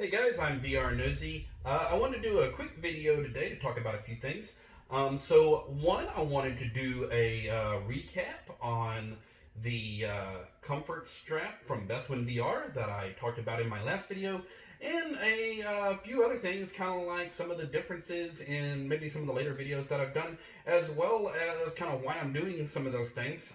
Hey guys, I'm VR Nosy. I wanted to do a quick video today to talk about a few things. One, I wanted to do a recap on the comfort strap from Bestwin VR that I talked about in my last video, and a few other things, kind of like some of the differences in maybe some of the later videos that I've done, as well as kind of why I'm doing some of those things.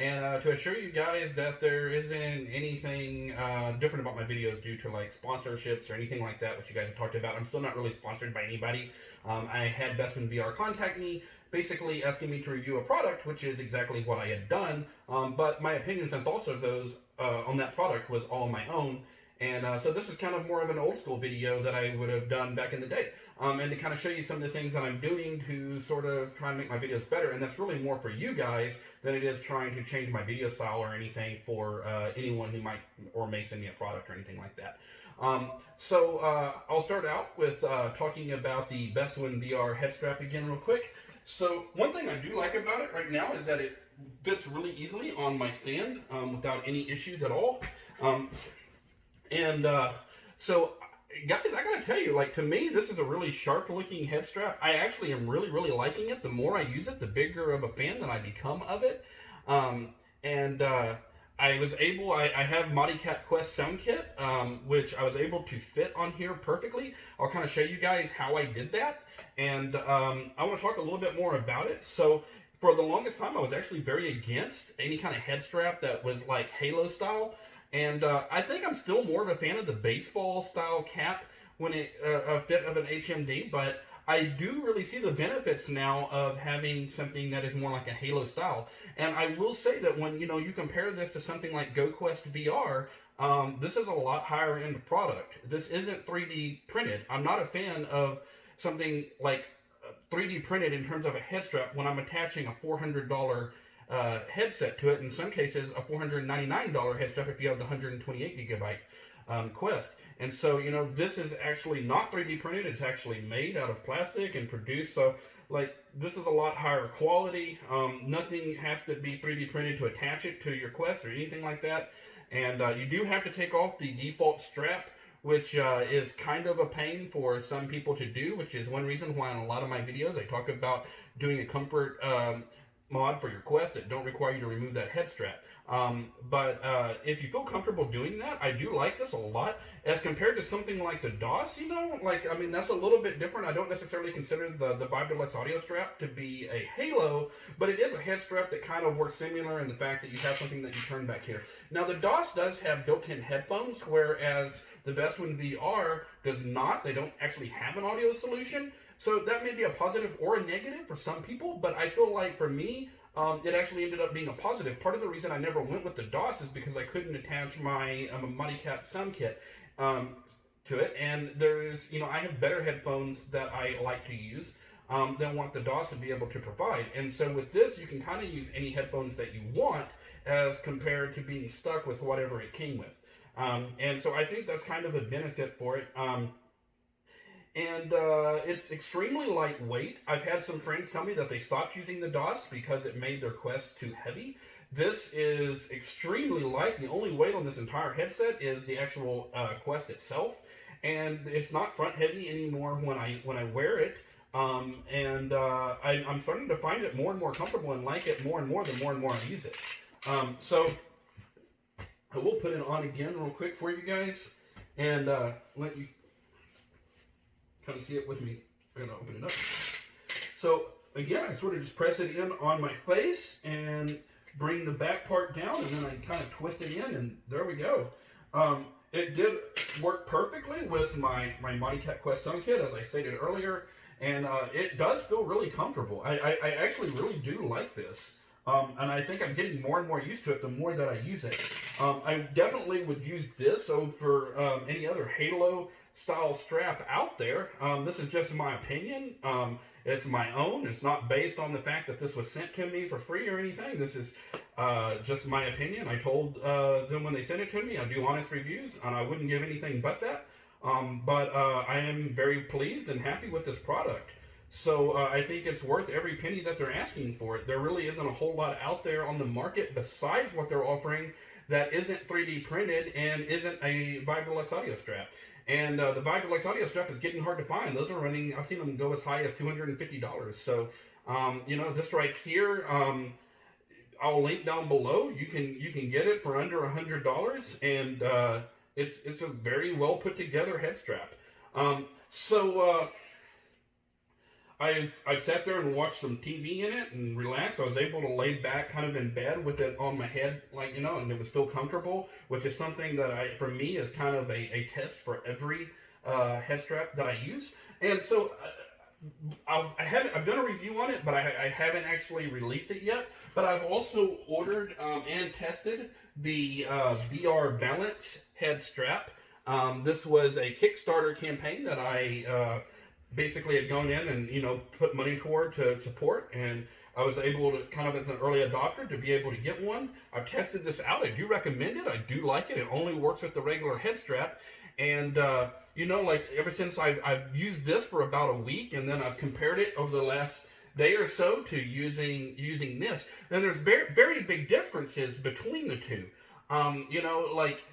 And to assure you guys that there isn't anything different about my videos due to like sponsorships or anything like that, which you guys have talked about. I'm still not really sponsored by anybody. I had Bestman VR contact me, basically asking me to review a product, which is exactly what I had done. But my opinions and thoughts of those on that product was all my own. And so this is kind of more of an old school video that I would have done back in the day. And to kind of show you some of the things that I'm doing to sort of try and make my videos better. And that's really more for you guys than it is trying to change my video style or anything for anyone who might or may send me a product or anything like that. I'll start out with talking about the Bestwin VR Headstrap again real quick. So one thing I do like about it right now is that it fits really easily on my stand without any issues at all. So, guys, I gotta tell you, like, to me, this is a really sharp-looking head strap. I actually am really, really liking it. The more I use it, the bigger of a fan that I become of it. I have ModiCat Quest Sound Kit, which I was able to fit on here perfectly. I'll kind of show you guys how I did that, and I want to talk a little bit more about it. So, for the longest time, I was actually very against any kind of head strap that was like Halo style. And I think I'm still more of a fan of the baseball style cap when it a fit of an HMD, but I do really see the benefits now of having something that is more like a Halo style. And I will say that when you compare this to something like GoQuest VR, this is a lot higher end product. This isn't 3D printed. I'm not a fan of something like 3D printed in terms of a head strap when I'm attaching a $400 headset to it. In some cases, a $499 head strap if you have the 128 gigabyte Quest. And so, this is actually not 3D printed. It's actually made out of plastic and produced. So, like, this is a lot higher quality. Nothing has to be 3D printed to attach it to your Quest or anything like that. And you do have to take off the default strap, which is kind of a pain for some people to do, which is one reason why in a lot of my videos I talk about doing a comfort mod for your Quest that don't require you to remove that head strap. But if you feel comfortable doing that, I do like this a lot as compared to something like the DOS. That's a little bit different. I don't necessarily consider the Vibe Deluxe audio strap to be a Halo, but it is a head strap that kind of works similar in the fact that you have something that you turn back here. Now the DOS does have built-in headphones, whereas the Bestwin VR does not. They don't actually have an audio solution. So that may be a positive or a negative for some people, but I feel like for me, it actually ended up being a positive. Part of the reason I never went with the DOS is because I couldn't attach my ModiCat Sound Kit to it, and I have better headphones that I like to use than what the DOS would be able to provide. And so with this, you can kind of use any headphones that you want as compared to being stuck with whatever it came with. And so I think that's kind of a benefit for it. It's extremely lightweight. I've had some friends tell me that they stopped using the DOS because it made their Quest too heavy. This is extremely light. The only weight on this entire headset is the actual Quest itself, and it's not front heavy anymore when I wear it. I'm starting to find it more and more comfortable and like it more and more the more and more I use it. So I will put it on again real quick for you guys and let you kind of see it with me. I'm going to open it up. So again, I sort of just press it in on my face and bring the back part down, and then I kind of twist it in, and there we go. It did work perfectly with my ModiCat Quest Sound Kit, as I stated earlier, and it does feel really comfortable. I actually really do like this. And I think I'm getting more and more used to it the more that I use it. I definitely would use this over any other Halo style strap out there. This is just my opinion. It's my own. It's not based on the fact that this was sent to me for free or anything. This is just my opinion. I told them when they sent it to me, I do honest reviews, and I wouldn't give anything but that. But I am very pleased and happy with this product. So I think it's worth every penny that they're asking for it. There really isn't a whole lot out there on the market besides what they're offering that isn't 3D printed and isn't a Vive Deluxe audio strap. And the Vive Deluxe audio strap is getting hard to find. Those are running, I've seen them go as high as $250. So, this right here, I'll link down below. You can get it for under $100, and it's a very well put together head strap. I've sat there and watched some TV in it and relaxed. I was able to lay back kind of in bed with it on my head, and it was still comfortable, which is something that for me is kind of a test for every head strap that I use. And so I've done a review on it, but I haven't actually released it yet. But I've also ordered and tested the VR Balance head strap. This was a Kickstarter campaign that I basically had gone in and put money toward to support, and I was able to, kind of as an early adopter, to be able to get one. I've tested this out. I do recommend it. I do like it. It only works with the regular head strap. And, ever since I've used this for about a week, and then I've compared it over the last day or so to using this, then there's very, very big differences between the two.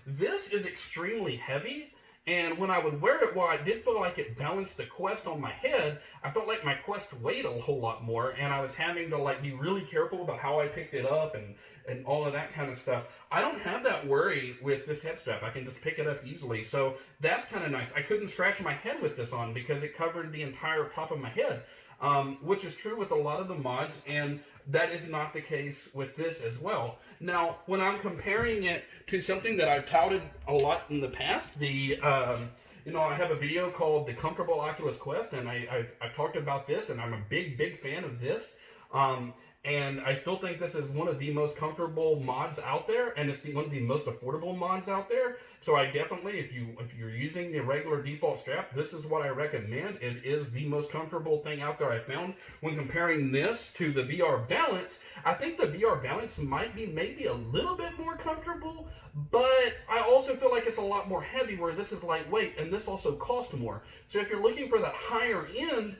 This is extremely heavy. And when I would wear it, while I did feel like it balanced the Quest on my head, I felt like my Quest weighed a whole lot more, and I was having to be really careful about how I picked it up and all of that kind of stuff. I don't have that worry with this head strap. I can just pick it up easily, so that's kind of nice. I couldn't scratch my head with this on because it covered the entire top of my head, which is true with a lot of the mods, and that is not the case with this as well. Now, when I'm comparing it to something that I've touted a lot in the past, I have a video called The Comfortable Oculus Quest, and I've talked about this, and I'm a big fan of this. And I still think this is one of the most comfortable mods out there, and it's one of the most affordable mods out there. So I definitely, if you're using the regular default strap, this is what I recommend. It is the most comfortable thing out there I found. When comparing this to the VR Balance, I think the VR Balance might be maybe a little bit more comfortable, but I also feel like it's a lot more heavy, where this is lightweight, and this also costs more. So if you're looking for that higher end,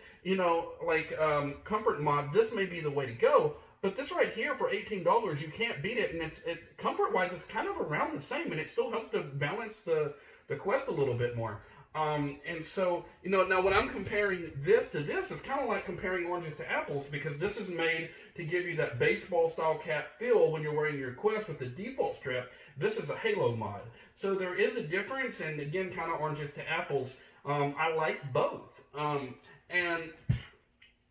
comfort mod, this may be the way to go. But this right here for $18, you can't beat it, and comfort-wise, it's kind of around the same, and it still helps to balance the Quest a little bit more. And so, now when I'm comparing this to this, it's kind of like comparing oranges to apples, because this is made to give you that baseball-style cap feel when you're wearing your Quest with the default strap. This is a Halo mod. So there is a difference, and again, kind of oranges to apples. I like both. And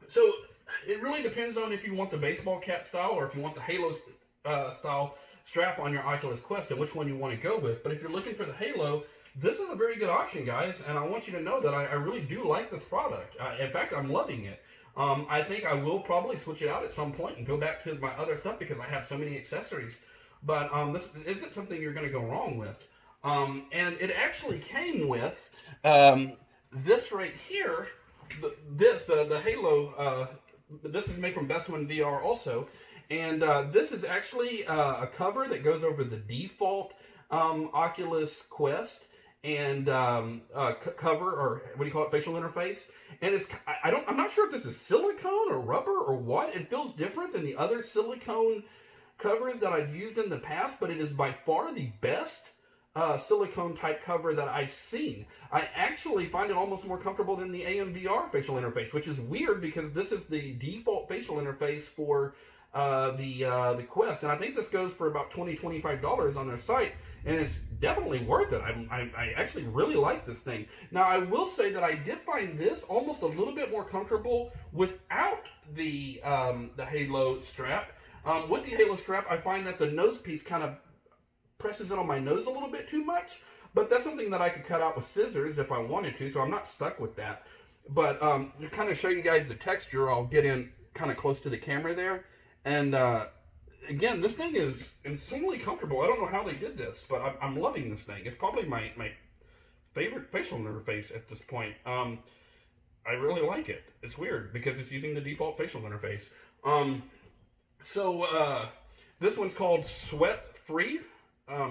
so it really depends on if you want the baseball cap style or if you want the Halo style strap on your Oculus Quest, and which one you want to go with. But if you're looking for the Halo, this is a very good option, guys, and I want you to know that I really do like this product. In fact, I'm loving it. I think I will probably switch it out at some point and go back to my other stuff because I have so many accessories. But this isn't something you're going to go wrong with. And it actually came with this right here. The Halo, this is made from Best One VR also, and this is actually a cover that goes over the default Oculus Quest and cover, or what do you call it, facial interface. And I'm not sure if this is silicone or rubber or what. It feels different than the other silicone covers that I've used in the past, but it is by far the best silicone type cover that I've seen. I actually find it almost more comfortable than the AMVR facial interface, which is weird because this is the default facial interface for the Quest, and I think this goes for about $25 on their site, and it's definitely worth it. I actually really like this thing. Now, I will say that I did find this almost a little bit more comfortable without the Halo strap. With the Halo strap, I find that the nose piece kind of presses in on my nose a little bit too much, but that's something that I could cut out with scissors if I wanted to, so I'm not stuck with that. But to kind of show you guys the texture, I'll get in kind of close to the camera there. And again, this thing is insanely comfortable. I don't know how they did this, but I'm loving this thing. It's probably my favorite facial interface at this point. I really like it. It's weird because it's using the default facial interface. This one's called Sweat Free.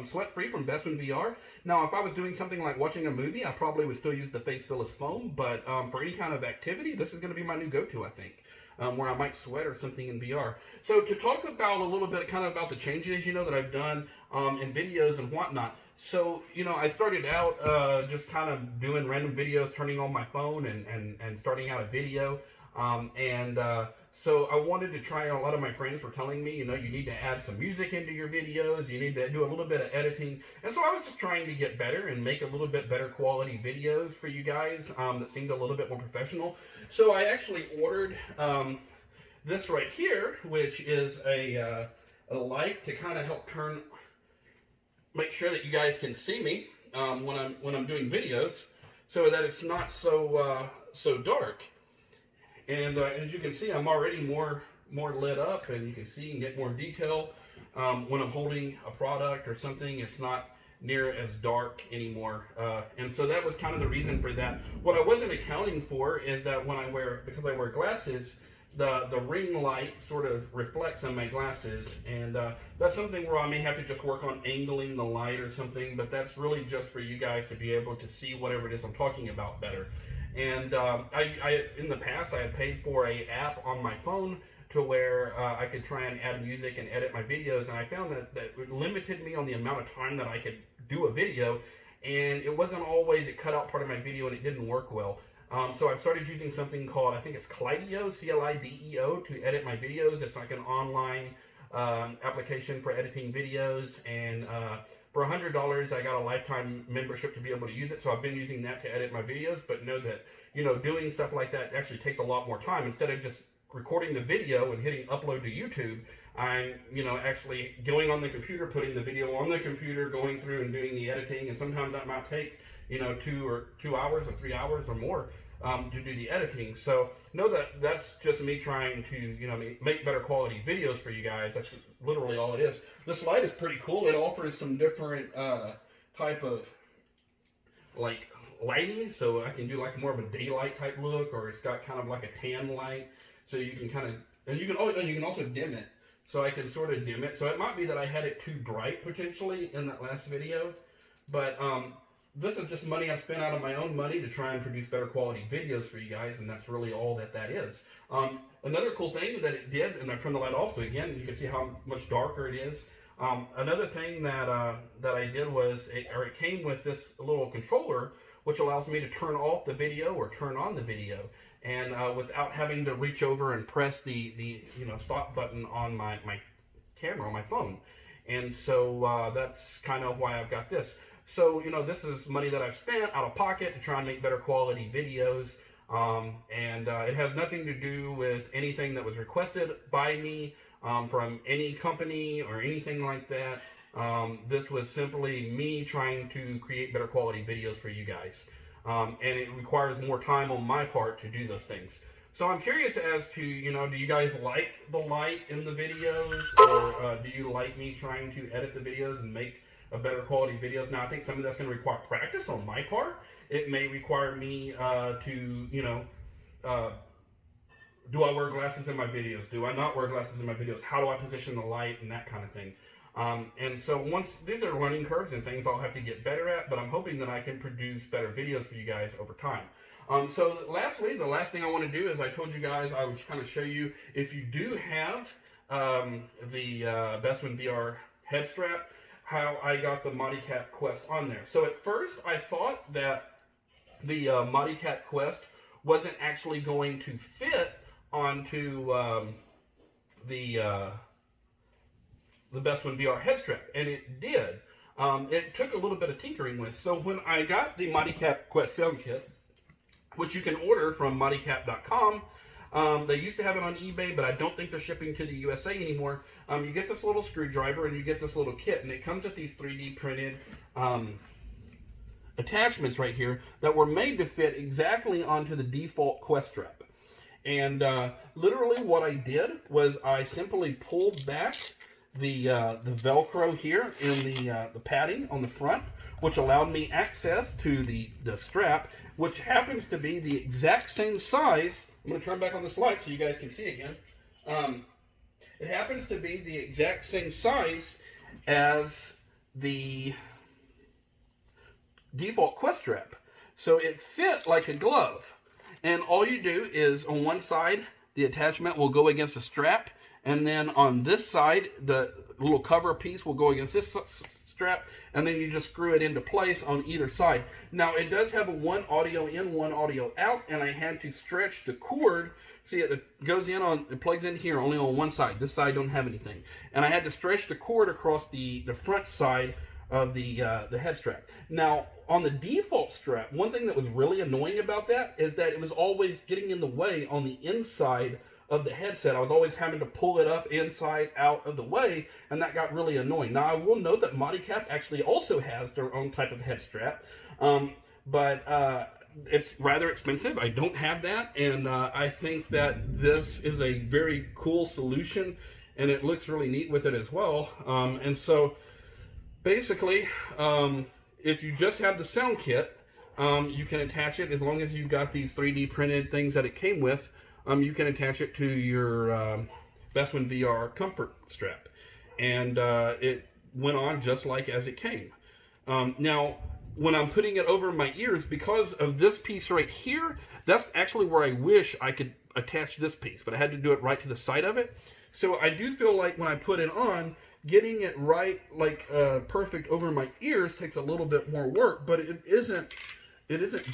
Sweat Free from Best One VR. Now, if I was doing something like watching a movie, I probably would still use the face fill as foam, but for any kind of activity, this is going to be my new go-to, I think, where I might sweat or something in VR. So to talk about a little bit kind of about the changes, that I've done, and videos and whatnot. So, I started out just kind of doing random videos, turning on my phone and starting out a video. So I wanted to try, a lot of my friends were telling me, you need to add some music into your videos, you need to do a little bit of editing. And so I was just trying to get better and make a little bit better quality videos for you guys that seemed a little bit more professional. So I actually ordered this right here, which is a light to kind of help make sure that you guys can see me when I'm doing videos, so that it's not so dark. And as you can see, I'm already more lit up, and you can see and get more detail when I'm holding a product or something. It's not near as dark anymore, and so that was kind of the reason for that. What I wasn't accounting for is that because I wear glasses, the ring light sort of reflects on my glasses, and that's something where I may have to just work on angling the light or something, but that's really just for you guys to be able to see whatever it is I'm talking about better. And I in the past, I had paid for a app on my phone to where I could try and add music and edit my videos, and I found that it limited me on the amount of time that I could do a video, and it wasn't always, it cut out part of my video and it didn't work well. So I started using something called, I think it's Clideo, C-L-I-D-E-O, to edit my videos. It's like an online application for editing videos, and for $100, I got a lifetime membership to be able to use it. So I've been using that to edit my videos, but know that, doing stuff like that actually takes a lot more time. Instead of just recording the video and hitting upload to YouTube, I'm, actually going on the computer, putting the video on the computer, going through and doing the editing, and sometimes that might take, 2 hours or 3 hours or more to do the editing. So know that that's just me trying to, make better quality videos for you guys. That's literally all it is. This light is pretty cool. It offers some different type of lighting, so I can do like more of a daylight type look, or it's got kind of like a tan light, so you can kind of, and you can also dim it. So I can sort of dim it. So it might be that I had it too bright potentially in that last video, but this is just money I've spent out of my own money to try and produce better quality videos for you guys, and that's really all that is. Another cool thing that it did, and I turned the light off, so again, you can see how much darker it is. Another thing that I did was, it came with this little controller, which allows me to turn off the video or turn on the video, and without having to reach over and press the stop button on my camera on my phone. And so that's kind of why I've got this. So, this is money that I've spent out of pocket to try and make better quality videos. It has nothing to do with anything that was requested by me from any company or anything like that. This was simply me trying to create better quality videos for you guys. And it requires more time on my part to do those things. So I'm curious as to, do you guys like the light in the videos, or do you like me trying to edit the videos and make a better quality videos? Now, I think some of that's going to require practice on my part. It may require me to, do I wear glasses in my videos? Do I not wear glasses in my videos? How do I position the light and that kind of thing? And so once, these are learning curves and things I'll have to get better at, but I'm hoping that I can produce better videos for you guys over time. So lastly, the last thing I want to do is, I told you guys I would kind of show you, if you do have the Best One VR Headstrap, how I got the ModiCat Quest on there. So at first I thought that the ModiCat Quest wasn't actually going to fit onto the Best One VR Headstrap, and it did. It took a little bit of tinkering with. So when I got the ModiCat Quest sound kit, which you can order from modicap.com, they used to have it on eBay, but I don't think they're shipping to the USA anymore. You get this little screwdriver and you get this little kit, and it comes with these 3D printed attachments right here that were made to fit exactly onto the default Quest strap. And literally what I did was I simply pulled back the Velcro here in the padding on the front, which allowed me access to the strap, which happens to be the exact same size. I'm going to turn back on this light so you guys can see again. It happens to be the exact same size as the default Quest strap. So it fit like a glove. And all you do is, on one side, the attachment will go against the strap, and then on this side, the little cover piece will go against this strap, and then you just screw it into place on either side. Now, it does have a one audio in, one audio out, and I had to stretch the cord. See, it goes in on, it plugs in here only on one side. This side don't have anything. And I had to stretch the cord across the front side of the head strap. Now, on the default strap, one thing that was really annoying about that is that it was always getting in the way on the inside of the headset. I was always having to pull it up inside out of the way, and that got really annoying. Now, I will note that ModiCap actually also has their own type of head strap, but it's rather expensive. I don't have that, and I think that this is a very cool solution, and it looks really neat with it as well. And so basically, if you just have the sound kit, you can attach it as long as you've got these 3D printed things that it came with. You can attach it to your Best One VR comfort strap, and it went on just like as it came. Now, when I'm putting it over my ears, because of this piece right here, that's actually where I wish I could attach this piece, but I had to do it right to the side of it. So I do feel like when I put it on, getting it right, like perfect over my ears takes a little bit more work, but it isn't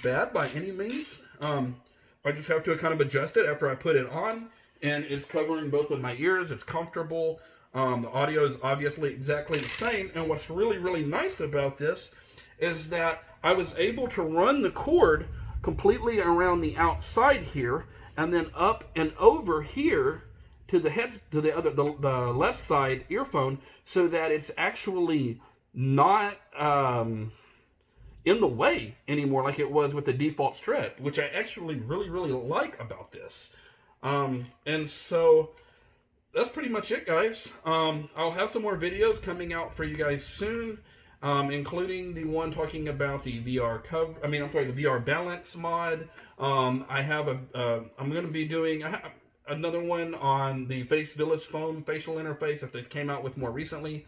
bad by any means. I just have to kind of adjust it after I put it on, and it's covering both of my ears. It's comfortable. The audio is obviously exactly the same, and what's really, really nice about this is that I was able to run the cord completely around the outside here, and then up and over here to the left side earphone, so that it's actually not in the way anymore like it was with the default strap, which I actually really, really like about this. And so that's pretty much it, guys. I'll have some more videos coming out for you guys soon, including the one talking about the VR the VR balance mod. I have I'm going to be doing another one on the Faceless phone facial interface that they've came out with more recently.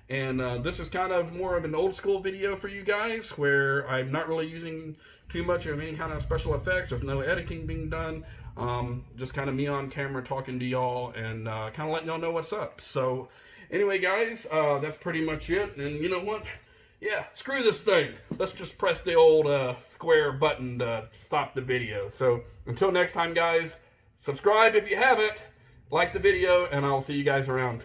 And this is kind of more of an old school video for you guys, where I'm not really using too much of any kind of special effects. There's no editing being done. Just kind of me on camera talking to y'all and kind of letting y'all know what's up. So anyway, guys, that's pretty much it. And you know what? Yeah, screw this thing. Let's just press the old square button to stop the video. So until next time, guys, subscribe if you haven't, like the video, and I'll see you guys around.